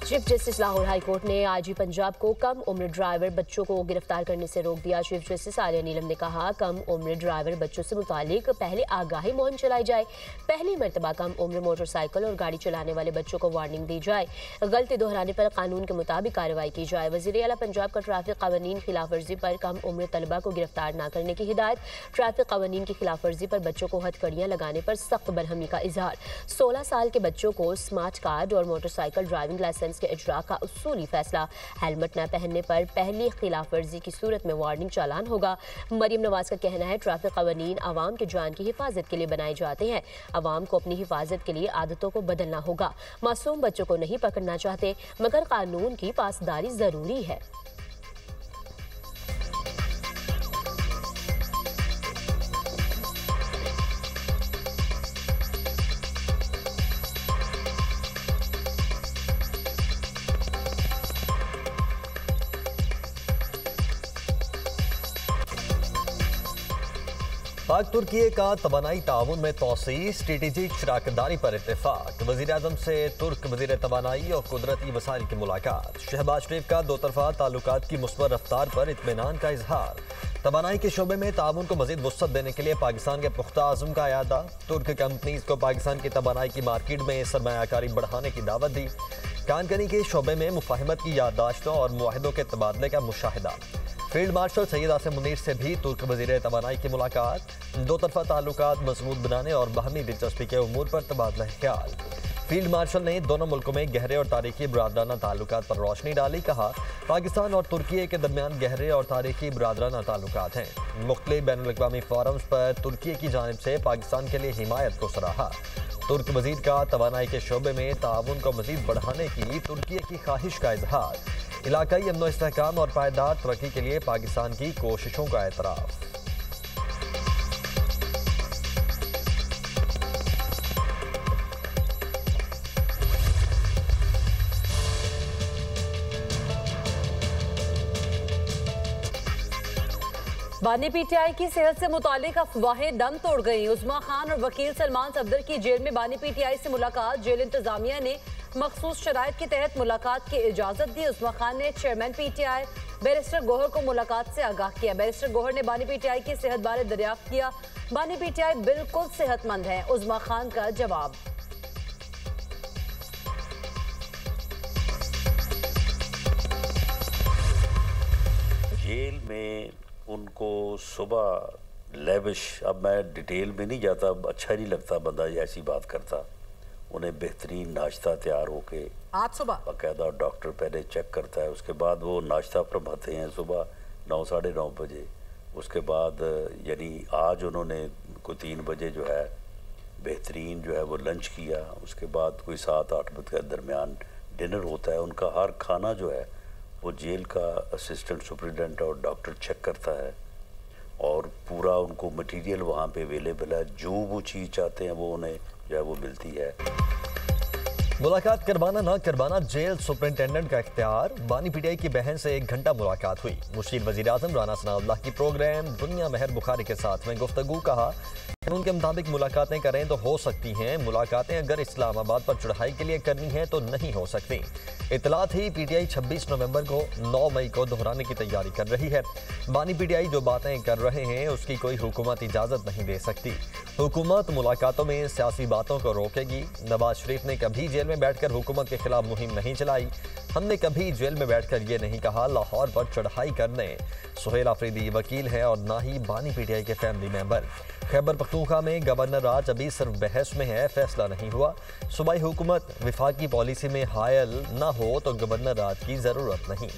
Chief justice Lahore high court ने IG Punjab को कम उम्र ड्राइवर बच्चों को गिरफ्तार करने से रोक दिया। चीफ जस्टिस आलिया नीलम ने कहा, कम उम्र ड्राइवर बच्चों से मुतालिक पहले आगाही मुहिम चलाई जाए। पहली मरतबा कम उम्र मोटरसाइकिल और गाड़ी चलाने वाले बच्चों को वार्निंग दी जाए। गलती दोहराने पर कानून के मुताबिक कार्रवाई की जाए। वज़ीर आला पंजाब का ट्रैफिक कानून खिलाफ वर्जी पर कम उम्र तलबा को गिरफ्तार न करने की हिदायत। ट्रैफिक कानून की खिलाफ वर्जी पर बच्चों को हथकड़ियां लगाने पर सख्त बरहमी का इजहार। 16 साल के बच्चों को स्मार्ट कार्ड और मोटरसाइकिल ड्राइविंग लाइसेंस के इजरा का उसूली फैसला। हेलमेट न पहनने पर पहली खिलाफ वर्जी की सूरत में वार्निंग चालान होगा। मरियम नवाज का कहना है, ट्रैफिक कानून आवाम की जान की हिफाजत के लिए बनाए जाते हैं। आवाम को अपनी हिफाजत के लिए आदतों को बदलना होगा। मासूम बच्चों को नहीं पकड़ना चाहते, मगर कानून की पासदारी जरूरी है। पाक तुर्की का तवानाई ताउन में तोसी, स्ट्रेटेजिक शराकतदारी पर इत्तेफाक। वज़ीर-ए-आज़म से तुर्क वज़ीर तवानाई और कुदरती वसाइल की मुलाकात। शहबाज शरीफ का दो तरफा ताल्लुकात की मुस्बत रफ्तार पर इत्मीनान का इजहार। तवानाई के शोबे में ताउन को मज़ीद वुसअत देने के लिए पाकिस्तान के पुख्ता आज़म का अयादा। तुर्क कंपनीज को पाकिस्तान की तवानाई की मार्केट में सरमायाकारी बढ़ाने की दावत दी। कानकनी के शोबे में मुफाहिमत की याददाश्तों और मुआहिदों के तबादले का मुशाहिदा। फील्ड मार्शल सैयद आसिम मुनीर से भी तुर्क वज़ीर तवानाई की मुलाकात। दो तरफा ताल्लुकात मजबूत बनाने और बाहमी दिलचस्पी के उमूर पर तबादला ख्याल। फील्ड मार्शल ने दोनों मुल्कों में गहरे और तारीखी बरादराना ताल्लुकात पर रोशनी डाली। कहा, पाकिस्तान और तुर्की के दरमियान गहरे और तारीखी बरादराना ताल्लुकात हैं। मुख्तलिफ बैनुल-अक़वामी फोरम्स पर तुर्की की जानिब से पाकिस्तान के लिए हिमायत को सराहा। तुर्क वज़ीर का तवानाई के शोबे में ताउन को मज़ीद बढ़ाने की तुर्की की ख्वाहिश का इजहार। इलाकाई अमन इस्तेहकाम और पायदार तरक्की के लिए पाकिस्तान की कोशिशों का एतराफ़। बानी पीटीआई की सेहत से मुतालिक अफवाहें दम तोड़ गई। उस्मा खान और वकील सलमान सफदर की जेल में बानी पीटीआई से मुलाकात। जेल इंतजामिया ने मखसूस शराइत के तहत मुलाकात की इजाजत दी। उस्मा खान ने चेयरमैन पीटीआई बैरिस्टर गोहर को मुलाकात से आगाह किया। बैरिस्टर गोहर ने बानी पीटीआई की सेहत बारे दरियाफ्त किया। बानी पीटीआई बिल्कुल सेहतमंद है, उस्मा खान का जवाब। जेल में उनको सुबह लेविश, अब मैं डिटेल में नहीं जाता, अच्छा नहीं लगता बंदा ऐसी बात करता। उन्हें बेहतरीन नाश्ता तैयार होके आज सुबह बाकायदा डॉक्टर पहले चेक करता है, उसके बाद वो नाश्ता फरमाते हैं सुबह 9 साढ़े 9 बजे। उसके बाद यानी आज उन्होंने कोई 3 बजे जो है बेहतरीन जो है वो लंच किया। उसके बाद कोई 7-8 बजे के दरमियान डिनर होता है। उनका हर खाना जो है वो जेल का असिस्टेंट सुपरिटेंडेंट और डॉक्टर चेक करता है और पूरा उनको मटेरियल वहाँ पे अवेलेबल है। जो वो चीज़ चाहते हैं वो उन्हें जो है वो मिलती है। मुलाकात करवाना ना करवाना जेल सुपरिटेंडेंट का इख्तियार। बानी पीटीआई की बहन से 1 घंटा मुलाकात हुई। मुशीर वज़ीर-ए-आज़म राना सनाउल्लाह की प्रोग्राम दुनिया मेहर बुखारी के साथ में गुफ्तगू। कहा, कानून के मुताबिक मुलाकातें करें तो हो सकती हैं, मुलाकातें अगर इस्लामाबाद पर चढ़ाई के लिए करनी है तो नहीं हो सकती। इतला थी पीटीआई 26 नवंबर को 9 मई को दोहराने की तैयारी कर रही है। बानी पीटीआई जो बातें कर रहे हैं उसकी कोई हुकूमत इजाज़त नहीं दे सकती। हुकूमत मुलाकातों में सियासी बातों को रोकेगी। नवाज शरीफ ने कभी जेल में बैठकर हुकूमत के खिलाफ मुहिम नहीं चलाई। हमने कभी जेल में बैठकर ये नहीं कहा लाहौर पर चढ़ाई करने। सुहेल आफरीदी वकील है और ना ही बानी पीटीआई के फैमिली मेंबर। खैबर पख्तूनख्वा में गवर्नर राज अभी सिर्फ बहस में है, फैसला नहीं हुआ। सूबाई हुकूमत विफाकी पॉलिसी में हायल न हो तो गवर्नर राज की जरूरत नहीं।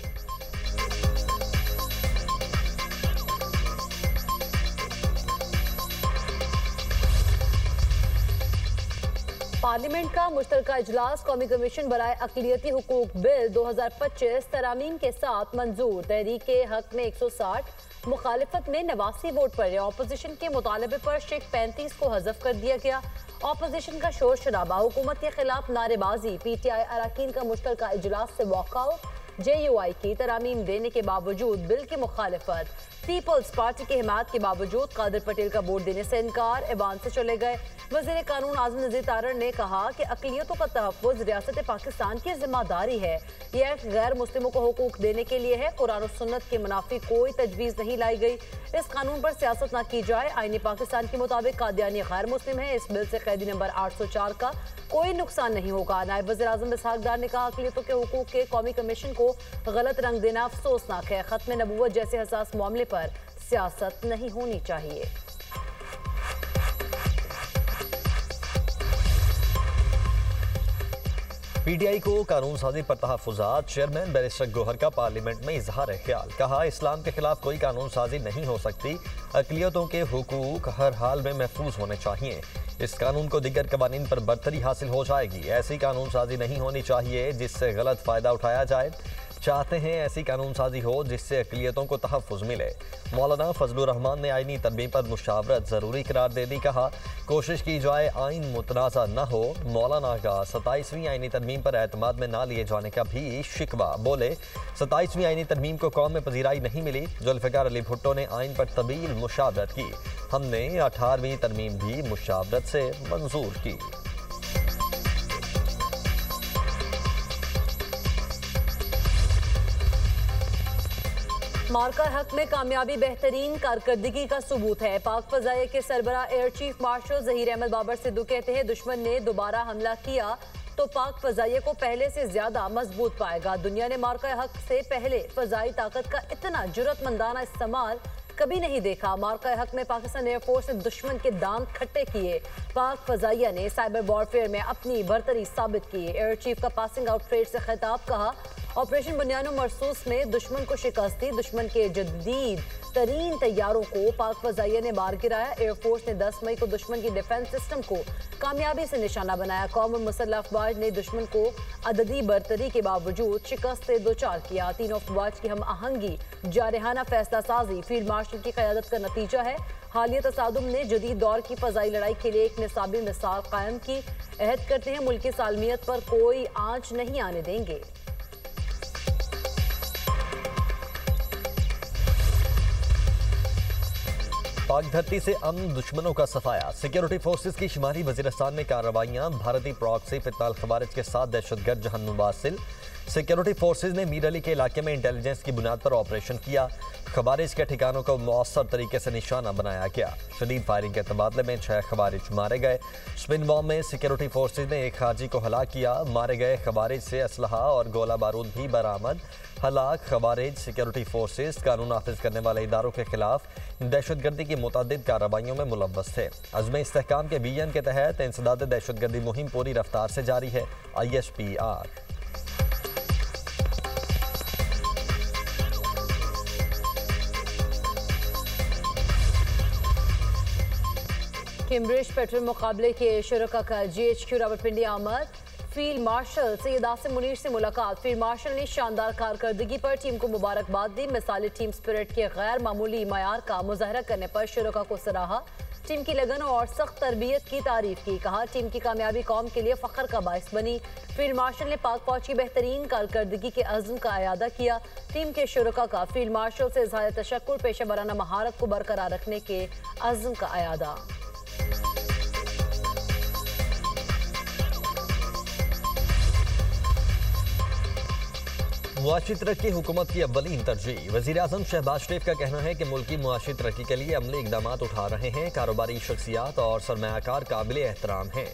पार्लियामेंट का मुश्तरका इजलास कौमी कमीशन बराए अक़लियती हुकूक बिल 2025 तरामीम के साथ मंजूर। तहरीक हक में 160, मुखालिफत में 89 वोट पड़े। ऑपोजिशन के मुतालबे पर शेख 35 को हज़फ कर दिया गया। ऑपोजिशन का शोर शराबा, हुकूमत के खिलाफ नारेबाजी। पीटीआई अरकान का मुश्तरका इजलास से वॉकआउट। JUI की तरामीम देने के बावजूद बिल की मुखालिफत, पीपल्स पार्टी की हिमायत के बावजूद कादिर पटेल का वोट देने से इनकार, ऐवान से चले गए। वज़ीर कानून आज़म नज़ीर तारड़ ने कहा कि अक़लियतों का तहफ़्फ़ुज़ रियासत पाकिस्तान की जिम्मेदारी है। यह एक्ट गैर मुस्लिमों को हुकूक देने के लिए है। कुरान और सुन्नत के मुनाफी कोई तजवीज़ नहीं लाई गई। इस कानून पर सियासत न की जाए। आईन पाकिस्तान के मुताबिक कादियानी गैर मुस्लिम है। इस बिल से कैदी नंबर 804 का कोई नुकसान नहीं होगा। नायब वज़ीर आज़म इसहाक डार ने कहा, अक़लियतों के हुकूक के कौमी कमीशन को गलत रंग देना अफसोसनाक है। खत्म नबूवत जैसे हसास मामले पर सियासत नहीं होनी चाहिए। PTI को कानून साजी पर तहफ़्फ़ुज़ात, चेयरमैन बैरिस्टर गौहर का पार्लियामेंट में इजहार ख्याल। कहा, इस्लाम के खिलाफ कोई कानून साजी नहीं हो सकती। अक़लियतों के हुकूक हर हाल में महफूज होने चाहिए। इस कानून को दीगर कवानीन पर बरतरी हासिल हो जाएगी। ऐसी कानून साजी नहीं होनी चाहिए जिससे गलत फ़ायदा उठाया जाए। चाहते हैं ऐसी कानून साजी हो जिससे अक़लियतों को तहफ़्फ़ुज़ मिले। मौलाना फजलुर रहमान ने आईनी तरमीम पर मुशावरत ज़रूरी करार दे दी। कहा, कोशिश की जाए आइन मुतनाज़ा न हो। मौलाना का 27वीं आईनी तरमीम पर एतमाद में ना लिए जाने का भी शिकवा। बोले, 27वीं आईनी तरमीम को कौम में पजीराई नहीं मिली। जुल्फ़िकार अली भुट्टो ने आइन पर तवील मुशावरत की। हमने 18वीं तरमीम भी मुशावरत से मंजूर की। मार्का हक में कामयाबी बेहतरीन कारकर्दगी का सबूत है। पाक फजाइया के सरबराह air chief marshal Zaheer Ahmed Babar Sidhu कहते हैं, दुश्मन ने दोबारा हमला किया तो पाक फजाइया को पहले से ज्यादा मजबूत पाएगा। दुनिया ने मार्का हक से पहले फजाई ताकत का इतना जुर्रतमंदाना इस्तेमाल कभी नहीं देखा। मार्का हक में पाकिस्तान एयरफोर्स ने दुश्मन के दांत खट्टे किए। पाक फजाइया ने साइबर वॉरफेयर में अपनी बरतरी साबित की। एयर चीफ का पासिंग आउट परेड से खिताब। कहा, ऑपरेशन बुनियानो मरसूस में दुश्मन को शिकस्त दी। दुश्मन के जदीद तरीन तैयारों को पाक फजाइया ने मार गिराया। एयरफोर्स ने 10 मई को दुश्मन की डिफेंस सिस्टम को कामयाबी से निशाना बनाया। कौम मुसल्लह अफवाज ने दुश्मन को अददी बरतरी के बावजूद शिकस्त से दोचार किया। तीनों अफवाज की हम आहंगी, जारहाना फैसला साजी फील्ड मार्शल की क़यादत का नतीजा है। हालिया तसादुम ने जदीद दौर की फ़ज़ाई लड़ाई के लिए एक निसाबी मिसाल कायम की। अहद करते हैं मुल्क की सालमियत पर कोई आंच नहीं आने देंगे। पाक धरती से अमन दुश्मनों का सफाया। सिक्योरिटी फोर्सेस की शुमारी वजीरिस्तान में कार्रवाइयां। भारतीय प्रॉक्सी फितनाल खवारिज के साथ दहशतगर्द जहन्नुम वासिल। सिक्योरिटी फोर्सेस ने मीर अली के इलाके में इंटेलिजेंस की बुनियाद पर ऑपरेशन किया। खवारिज के ठिकानों को मौसर तरीके से निशाना बनाया गया। शदीद फायरिंग के तबादले में 6 खवारिज मारे गए। स्पिन बॉम्ब में सिक्योरिटी फोर्सेस ने एक खारजी को हलाक किया। मारे गए खवारिज से असलहा और गोला बारूद भी बरामद। हलाक खवारिज सिक्योरिटी फोर्सेस कानून नाफिज करने वाले इदारों के खिलाफ दहशतगर्दी की मुतअद्दिद कार्रवाइयों में मुलव्वस थे। अज़्म इस्तेहकाम के विजन के तहत इंसदाद दहशतगर्दी मुहिम पूरी रफ्तार से जारी है। ISPR। कैम्ब्रिज पेट्रोल मुकाबले के शुरका का GHQ रावलपिंडी आमद। फील्ड मार्शल सैयद आसिम मुनीर से मुलाकात। फील्ड मार्शल ने शानदार कारकर्दगी पर टीम को मुबारकबाद दी। मिसाली टीम स्पिरिट के गैर मामूली मयार का मुजाहरा करने पर शुरका को सराहा। टीम की लगन और सख्त तरबियत की तारीफ की। कहा, टीम की कामयाबी कौम के लिए फख्र का बाइस बनी। फील्ड मार्शल ने पाक फौज की बेहतरीन कारकर्दगी के अज़्म का अयादा किया। टीम के शुरका का फील्ड मार्शल से इज़हार तशक्कुर, पेशा वराना महारत को बरकरार रखने के अज़्म का अयादा। मुआशी तरक्की हुकूमत की अव्वलीन तरजीह। वज़ीर आज़म शहबाज शरीफ का कहना है कि मुल्की मुआशी तरक्की के लिए अमली इक़दाम उठा रहे हैं। कारोबारी शख्सियात और सरमायाकार काबिल एहतराम हैं।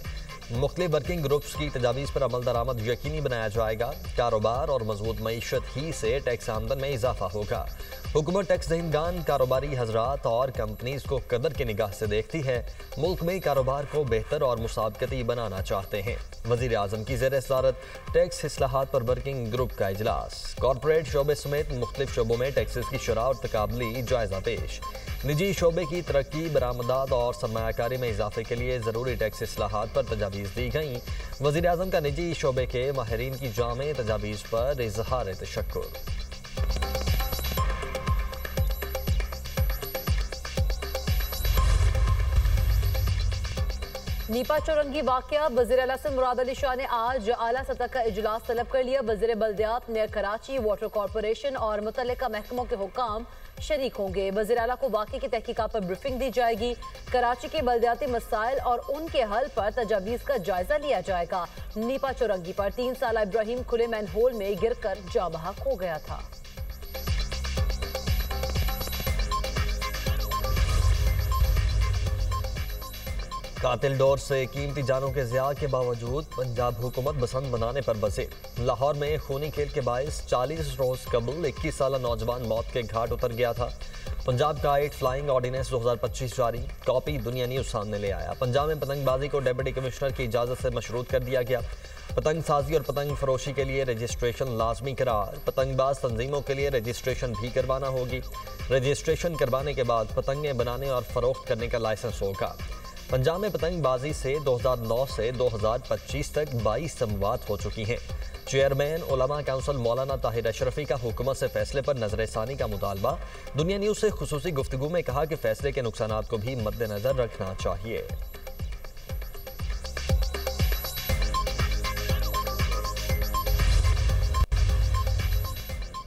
मुख्तलिफ वर्किंग ग्रुप्स की तजावीज़ पर अमल दरामद यकीनी बनाया जाएगा। कारोबार और मजबूत मईशत ही से टैक्स आमदन में इजाफा होगा। हुकूमत टैक्स दहिंदगान, कारोबारी हजरात और कंपनीज को कदर की निगाह से देखती है। मुल्क में कारोबार को बेहतर और मुसाबकती बनाना चाहते हैं। वज़ीर आज़म की ज़ेर सदारत टैक्स इस्लाहात पर वर्किंग ग्रुप का इजलास। कॉरपोरेट शोबे समेत मुख्तलिफ शोबों में टैक्सेस की शरह और तकाबली जायजा पेश। निजी शोबे की तरक्की, बरामदात और सरमायाकारी में इजाफे के लिए ज़रूरी टैक्स इस्लाहात पर तजावीज़ दी गई। वज़ीर आज़म का निजी शोबे के माहिरीन की जामे तजावीज़ पर इजहार तशक्कुर। नीपा चौरंगी वाकया, वज़ीर आला से मुराद अली शाह ने आज आला सतह का इजलास तलब कर लिया। वज़ीर बल्दियात नियर कराची, वाटर कॉरपोरेशन और मुतल्लिका महकमों के हुकाम शरीक होंगे। वज़ीर आला को वाकये की तहकीकात पर ब्रीफिंग दी जाएगी। कराची के बल्दियाती मसाइल और उनके हल पर तजावीज़ का जायजा लिया जाएगा। नीपा चौरंगी पर 3 साल इब्राहिम खुले मैनहोल में गिरकर जाँ बहक हो गया था। कातिल डोर से कीमती जानों के ज़िया के बावजूद पंजाब हुकूमत बसंत बनाने पर बसे। लाहौर में खूनी खेल के बायस 40 रोज कबल 21 साल नौजवान मौत के घाट उतर गया था। पंजाब काइट फ्लाइंग ऑर्डिनेंस 2025 जारी, कॉपी दुनिया न्यूज़ सामने ले आया। पंजाब में पतंगबाजी को डिप्टी कमिश्नर की इजाज़त से मशरूत कर दिया गया। पतंग साजी और पतंग फरोशी के लिए रजिस्ट्रेशन लाजमी करार। पतंगबाज तंजीमों के लिए रजिस्ट्रेशन भी करवाना होगी। रजिस्ट्रेशन करवाने के बाद पतंगें बनाने और फरोख्त करने का लाइसेंस होगा। पंजाब में पतंगबाजी से 2009 से 2025 तक 22 समवात हो चुकी हैं। चेयरमैन उलमा काउंसिल मौलाना ताहिर अशरफी का हुकूमत से फैसले पर नजरसानी का मुतालबा। दुनिया न्यूज़ से खुसूसी गुफ्तगू में कहा कि फैसले के नुकसानात को भी मद्देनजर रखना चाहिए।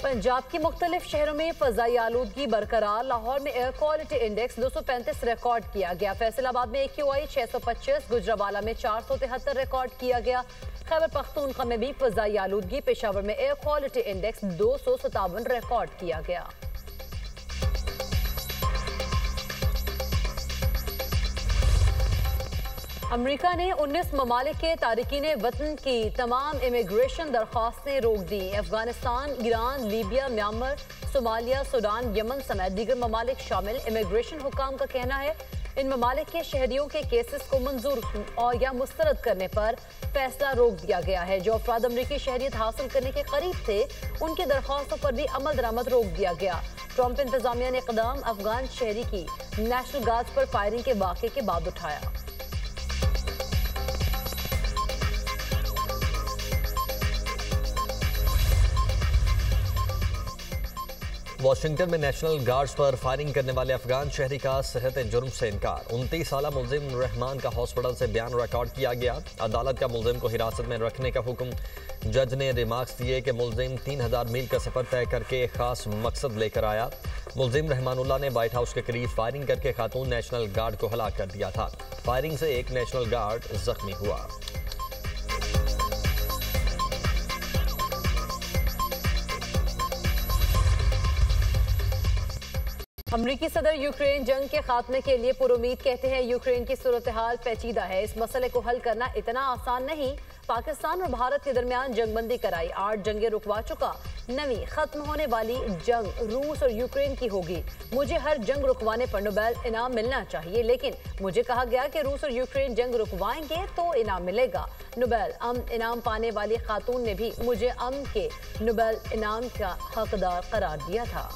पंजाब के मुख्तलिफ शहरों में फ़ज़ाई आलूदगी बरकरार। लाहौर में एयर क्वालिटी इंडेक्स 235 रिकॉर्ड किया गया। फैसलाबाद में AQI 625, गुजरावाला में 473 रिकॉर्ड किया गया। खैबर पख्तूनख्वा में भी फ़ज़ाई आलूदगी। पेशावर में एयर क्वालिटी इंडेक्स 257 रिकॉर्ड किया गया। अमेरिका ने 19 ममालिक के तारिकीन वतन की तमाम इमिग्रेशन दरख्वास्तें रोक दी। Afghanistan, Iran, Libya, Myanmar, Somalia, Sudan, Yemen समेत दीगर ममालिक शामिल। इमिग्रेशन हुकाम का कहना है इन ममालिक के शहरियों के केसेस को मंजूर और या मुस्तरद करने पर फैसला रोक दिया गया है। जो अफराद अमरीकी शहरियत हासिल करने के करीब थे उनकी दरख्वास्तों पर भी अमल दरामद रोक दिया गया। ट्रंप इंतजामिया ने इक़दाम अफगान शहरी की नेशनल गार्ड्स पर फायरिंग के वाक़े के बाद उठाया। वाशिंगटन में नेशनल गार्ड्स पर फायरिंग करने वाले अफगान शहरी का सेहत जुर्म से इनकार। 29 साला मुलजिम रहमान का हॉस्पिटल से बयान रिकॉर्ड किया गया। अदालत का मुलजिम को हिरासत में रखने का हुक्म। जज ने रिमार्क्स दिए कि मुलजिम 3000 मील का सफर तय करके खास मकसद लेकर आया। मुलजिम रहमानुल्लाह ने व्हाइट हाउस के करीब फायरिंग करके खातून नेशनल गार्ड को हलाक कर दिया था। फायरिंग से एक नेशनल गार्ड जख्मी हुआ। अमरीकी सदर यूक्रेन जंग के खात्मे के लिए पुरुमीद कहते हैं। यूक्रेन की सूरत हाल पेचीदा है, इस मसले को हल करना इतना आसान नहीं। पाकिस्तान और भारत के दरमियान जंगबंदी कराई, 8 जंगें रुकवा चुका। नवी खत्म होने वाली जंग रूस और यूक्रेन की होगी। मुझे हर जंग रुकवाने पर नोबेल इनाम मिलना चाहिए, लेकिन मुझे कहा गया कि रूस और यूक्रेन जंग रुकवाएंगे तो इनाम मिलेगा। नोबेल अमन इनाम पाने वाली खातून ने भी मुझे अमन के नोबेल इनाम का हकदार करार दिया था।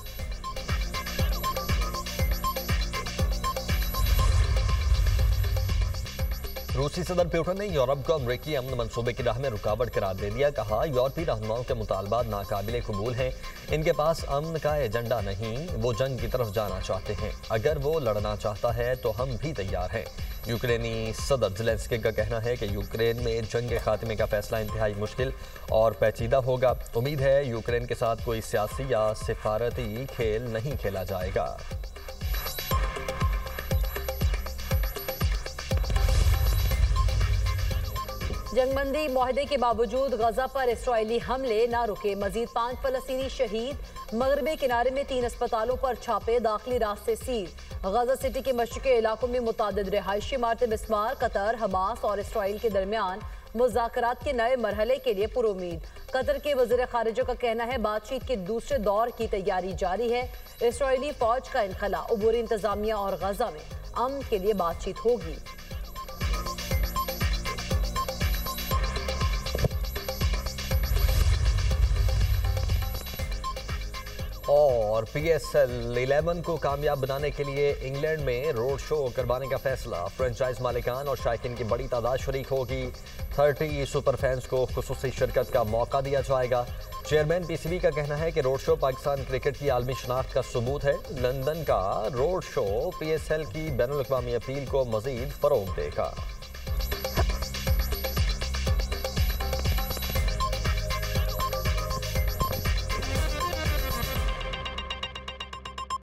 रूसी सदर पुतिन ने यूरोप को अमरीकी अमन मंसूबे की राह में रुकावट करार दे दिया। कहा यूरोपीय रहनुमाओं के मुतालबात नाकाबिले कबूल हैं। इनके पास अमन का एजेंडा नहीं, वो जंग की तरफ जाना चाहते हैं। अगर वो लड़ना चाहता है तो हम भी तैयार हैं। यूक्रेनी सदर ज़ेलेंस्की का कहना है कि यूक्रेन में जंग के खात्मे का फैसला इंतहाई मुश्किल और पेचीदा होगा। उम्मीद है यूक्रेन के साथ कोई सियासी या सिफारती खेल नहीं खेला जाएगा। जंगबंदी मुआहदे के बावजूद गजा पर इसराइली हमले ना रुके। मजीद 5 फलस्तीनी शहीद। मगरबी किनारे में 3 अस्पतालों पर छापे, दाखिली रास्ते सील। गजा सिटी के मशरक़ी इलाकों में मुतादिद रिहायशी इमारतें मिस्मार। कतर, हमास और इसराइल के दरमियान मुज़ाकरात के नए मरहले के लिए पुरुमीद। कतर के वज़ीर ख़ारिजा का कहना है बातचीत के दूसरे दौर की तैयारी जारी है। इसराइली फ़ौज का इनखला, अबूरी इंतज़ामिया और गजा में अमन के लिए बातचीत होगी। और PSL 11 को कामयाब बनाने के लिए इंग्लैंड में रोड शो करवाने का फैसला। फ्रेंचाइज मालिकान और शायकीन की बड़ी तादाद शरीक होगी। 30 सुपर फैंस को खुसूसी शिरकत का मौका दिया जाएगा। चेयरमैन PCB का कहना है कि रोड शो पाकिस्तान क्रिकेट की आलमी शनाख्त का सबूत है। लंदन का रोड शो PSL की बैनुल अक़वामी अपील को मजीद फ़रोग़ देगा।